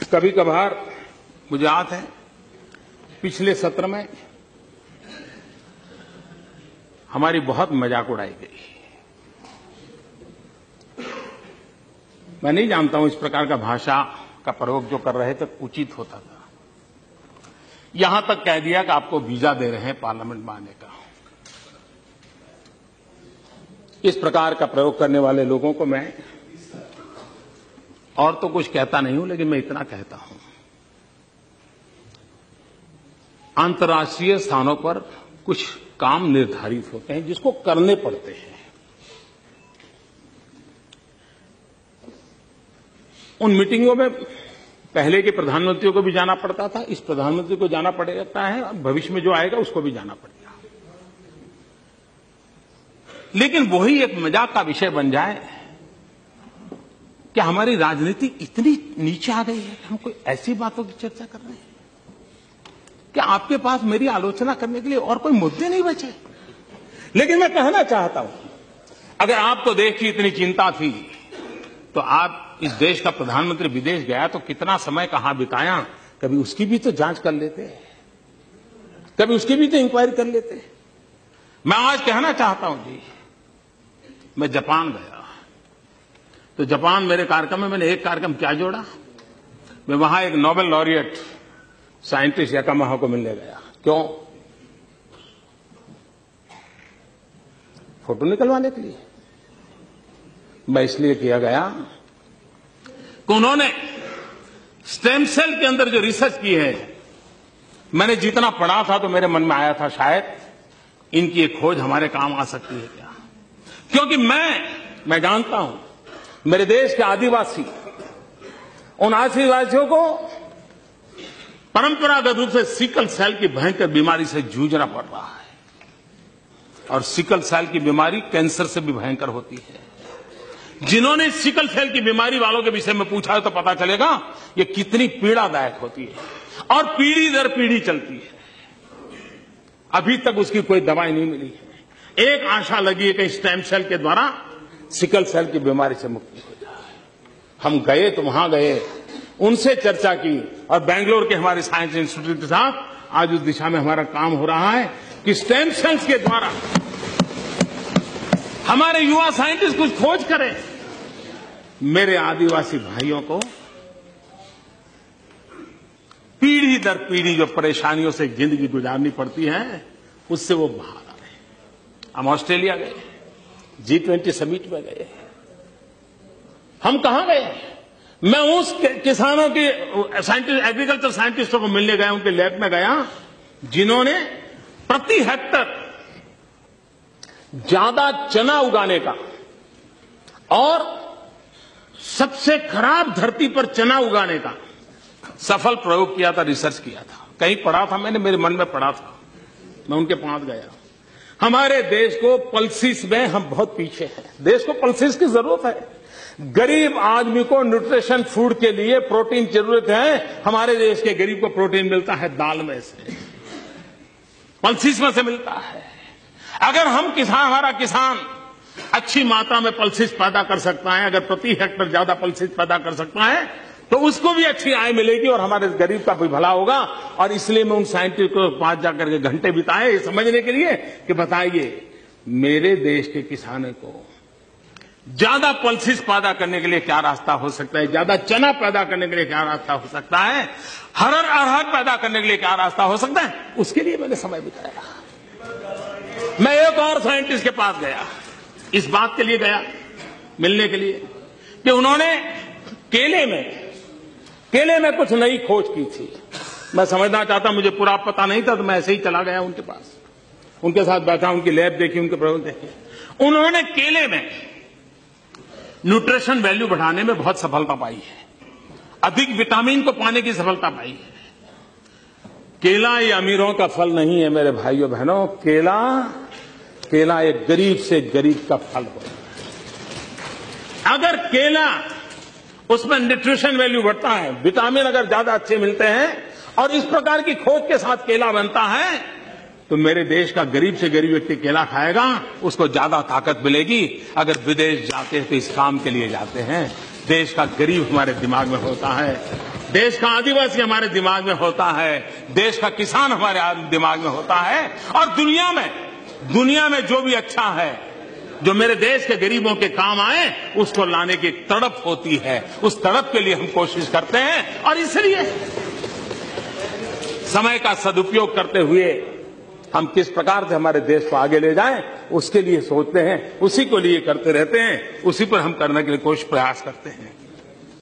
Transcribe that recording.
कभी कभार मुझे याद है पिछले सत्र में हमारी बहुत मजाक उड़ाई गई। मैं नहीं जानता हूं इस प्रकार का भाषा का प्रयोग जो कर रहे थे उचित होता था। यहां तक कह दिया कि आपको वीजा दे रहे हैं पार्लियामेंट में आने का। इस प्रकार का प्रयोग करने वाले लोगों को मैं और तो कुछ कहता नहीं हूं, लेकिन मैं इतना कहता हूं, अंतर्राष्ट्रीय स्थानों पर कुछ काम निर्धारित होते हैं जिसको करने पड़ते हैं। उन मीटिंगों में पहले के प्रधानमंत्रियों को भी जाना पड़ता था, इस प्रधानमंत्री को जाना पड़ता है, भविष्य में जो आएगा उसको भी जाना पड़ेगा। लेकिन वही एक मजाक का विषय बन जाए कि हमारी राजनीति इतनी नीचे आ गई है कि हम कोई ऐसी बातों की चर्चा कर रहे हैं कि आपके पास मेरी आलोचना करने के लिए और कोई मुद्दे नहीं बचे। लेकिन मैं कहना चाहता हूं, अगर आपको देश की इतनी चिंता थी तो आप इस देश का प्रधानमंत्री विदेश गया तो कितना समय कहां बिताया, कभी उसकी भी तो जांच कर लेते, कभी उसकी भी तो इंक्वायरी कर लेते। मैं आज कहना चाहता हूं जी, मैं जापान गया तो जापान मेरे कार्यक्रम में मैंने एक कार्यक्रम क्या जोड़ा, मैं वहां एक नोबेल लॉरिएट साइंटिस्ट याकामाहा को मिलने गया। क्यों? फोटो निकलवाने के लिए। मैं इसलिए किया गया कि उन्होंने स्टेम सेल के अंदर जो रिसर्च की है, मैंने जितना पढ़ा था तो मेरे मन में आया था शायद इनकी एक खोज हमारे काम आ सकती है क्या। क्योंकि मैं जानता हूं मेरे देश के आदिवासी, उन आदिवासियों को परंपरागत रूप से सिकल सेल की भयंकर बीमारी से जूझना पड़ रहा है, और सिकल सेल की बीमारी कैंसर से भी भयंकर होती है। जिन्होंने सिकल सेल की बीमारी वालों के विषय में पूछा है तो पता चलेगा ये कितनी पीड़ादायक होती है और पीढ़ी दर पीढ़ी चलती है। अभी तक उसकी कोई दवाई नहीं मिली है। एक आशा लगी है कि स्टेम सेल के द्वारा सिकल सेल की बीमारी से मुक्ति हो जाए। हम गए तो वहां गए, उनसे चर्चा की, और बेंगलोर के हमारे साइंस इंस्टीट्यूट के साथ आज उस दिशा में हमारा काम हो रहा है कि स्टेम सेल्स के द्वारा हमारे युवा साइंटिस्ट कुछ खोज करें। मेरे आदिवासी भाइयों को पीढ़ी दर पीढ़ी जो परेशानियों से जिंदगी गुजारनी पड़ती है उससे वो बाहर आ रहे। हम ऑस्ट्रेलिया गए, G20 समिट में गए। हम कहां गए? मैं उस किसानों के साइंटिस्ट, एग्रीकल्चर साइंटिस्टों को मिलने गया, उनके लैब में गया जिन्होंने प्रति हेक्टर ज्यादा चना उगाने का और सबसे खराब धरती पर चना उगाने का सफल प्रयोग किया था, रिसर्च किया था। कहीं पढ़ा था मैंने, मेरे मन में पढ़ा था, मैं उनके पास गया। हमारे देश को पल्सिस में हम बहुत पीछे हैं। देश को पल्सिस की जरूरत है। गरीब आदमी को न्यूट्रिशन फूड के लिए प्रोटीन जरूरत है। हमारे देश के गरीब को प्रोटीन मिलता है दाल में से, पल्सिस में से मिलता है। अगर हमारा किसान अच्छी मात्रा में पल्सिस पैदा कर सकता है, अगर प्रति हेक्टर ज्यादा पल्सिस पैदा कर सकता है तो उसको भी अच्छी आय मिलेगी और हमारे गरीब का भी भला होगा। और इसलिए मैं उन साइंटिस्ट को पास जाकर के घंटे बिताए ये समझने के लिए कि बताइए मेरे देश के किसानों को ज्यादा पल्सिस पैदा करने के लिए क्या रास्ता हो सकता है, ज्यादा चना पैदा करने के लिए क्या रास्ता हो सकता है, अरहर पैदा करने के लिए क्या रास्ता हो सकता है, उसके लिए मैंने समय बिताया। मैं एक और साइंटिस्ट के पास गया, इस बात के लिए गया मिलने के लिए कि उन्होंने केले में कुछ नई खोज की थी। मैं समझना चाहता, मुझे पूरा पता नहीं था, तो मैं ऐसे ही चला गया उनके पास, उनके साथ बैठा, उनकी लैब देखी, उनके प्रयोग देखे। उन्होंने केले में न्यूट्रिशन वैल्यू बढ़ाने में बहुत सफलता पाई है, अधिक विटामिन को पाने की सफलता पाई है। केला ये अमीरों का फल नहीं है मेरे भाइयों बहनों, केला एक गरीब से गरीब का फल होता है। अगर केला उसमें न्यूट्रिशन वैल्यू बढ़ता है, विटामिन अगर ज्यादा अच्छे मिलते हैं और इस प्रकार की खोज के साथ केला बनता है तो मेरे देश का गरीब से गरीब व्यक्ति केला खाएगा, उसको ज्यादा ताकत मिलेगी। अगर विदेश जाते हैं तो इस काम के लिए जाते हैं। देश का गरीब हमारे दिमाग में होता है, देश का आदिवासी हमारे दिमाग में होता है, देश का किसान हमारे दिमाग में होता है, और दुनिया में जो भी अच्छा है, जो मेरे देश के गरीबों के काम आए, उसको लाने की तड़प होती है। उस तड़प के लिए हम कोशिश करते हैं, और इसलिए समय का सदुपयोग करते हुए हम किस प्रकार से हमारे देश को आगे ले जाएं, उसके लिए सोचते हैं, उसी को लिए करते रहते हैं, उसी पर हम करने के लिए कोशिश प्रयास करते हैं।